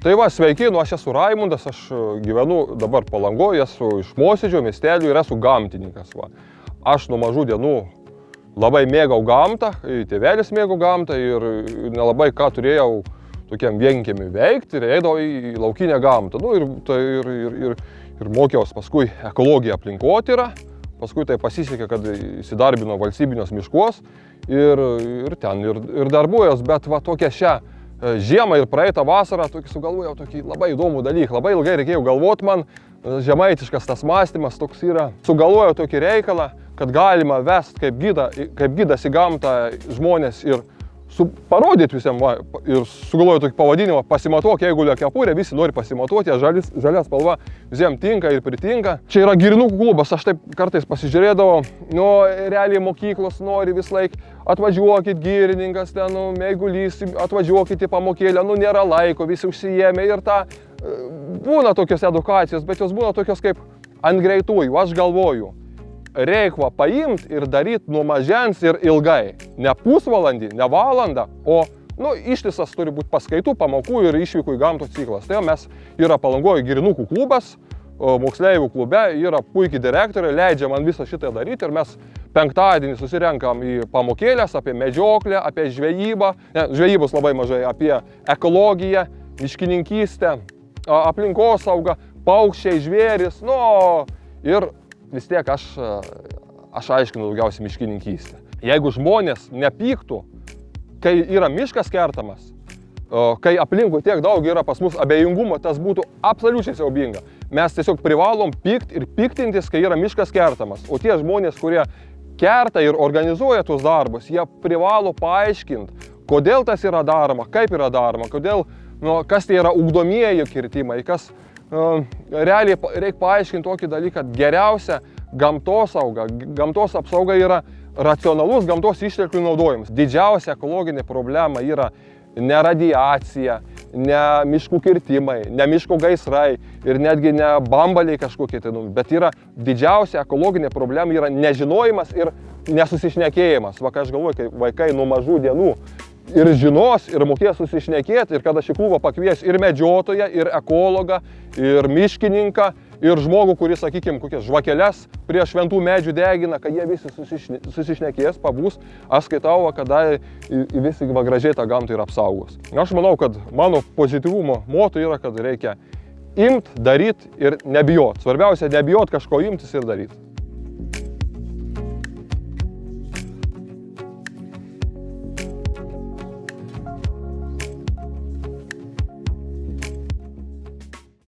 Tai va, sveiki, nu aš esu Raimundas, aš gyvenu dabar Palangoje, esu iš Mosėdžio miestelių ir esu gamtininkas. Va. Aš nuo mažų dienų labai mėgau gamtą, tėvelis mėgau gamtą ir nelabai ką turėjau tokiam vienkiemiui veikti ir eidavau į laukinę gamtą. Nu, ir mokiausi paskui ekologiją aplinkotyrą, paskui tai pasisekė, kad įsidarbino valstybinios miškuos ir ten ir darbuojos, bet va tokia šią žiemą ir praeitą vasarą sugalvojau tokį labai įdomų dalyką, labai ilgai reikėjo galvoti man, žemaitiškas tas mąstymas toks yra, sugalvojau tokį reikalą, kad galima vest kaip gidas į gamtą žmonės ir parodyti visiems ir sugalvoju tokį pavadinimą pasimatuok eigulio kepurę, visi nori pasimatuoti, žalia spalva visiems tinka ir pritinka. Čia yra girinukų klubas, aš taip kartais pasižiūrėdavau, nu realiai mokyklos nori vis laik, atvažiuokit girininkas, ten, nu, eigulys, atvažiuokit į pamokėlę, nu nėra laiko, visi užsijėmė ir ta, būna tokios edukacijos, bet jos būna tokios kaip ant greitųjų, aš galvoju. Reikva paimti ir daryti nuo mažens ir ilgai. Ne pusvalandį, ne valandą, o ištisas turi būti paskaitų, pamokų ir išvykų į gamtos ciklas. Tai mes yra Palangoje girinukų klubas, moksleivių klube, yra puikiai direktorė, leidžia man visą šitą daryti ir mes penktadienį susirenkam į pamokėlės apie medžioklę, apie žvejybą, žvejybos labai mažai, apie ekologiją, miškininkystę, aplinkosaugą, paukščiai, žvėris, ir vis tiek aš aiškinu daugiausiai miškininkystę. Jeigu žmonės nepyktų, kai yra miškas kertamas, kai aplinkui tiek daug yra pas mus abejingumo, tas būtų absoliučiai siaubinga. Mes tiesiog privalom pykti ir piktintis, kai yra miškas kertamas. O tie žmonės, kurie kerta ir organizuoja tuos darbus, jie privalo paaiškinti, kodėl tas yra daroma, kaip yra daroma, kas tai yra ugdomieji kirtimai, kas realiai reikia paaiškinti tokį dalyką, kad geriausia gamtos apsauga yra racionalus gamtos išteklių naudojimas. Didžiausia ekologinė problema yra ne radiacija, ne miškų kirtimai, ne miško gaisrai ir netgi ne bambaliai kažkokie, bet yra didžiausia ekologinė problema yra nežinojimas ir nesusišnekėjimas. Va, ką aš galvoju, kai vaikai nuo mažų dienų ir žinos, ir mokės susišnekėti, ir kada šį klubą pakvies ir medžiotoją, ir ekologą, ir miškininką, ir žmogų, kuris, sakykime, kokias žvakeles prie šventų medžių degina, kad jie visi susišnekės, pabūs, aš skaitau, kada visi gražiai tą gamtą ir apsaugos. Aš manau, kad mano pozityvumo moto yra, kad reikia imt, daryt ir nebijot. Svarbiausia, nebijot kažko imtis ir daryti.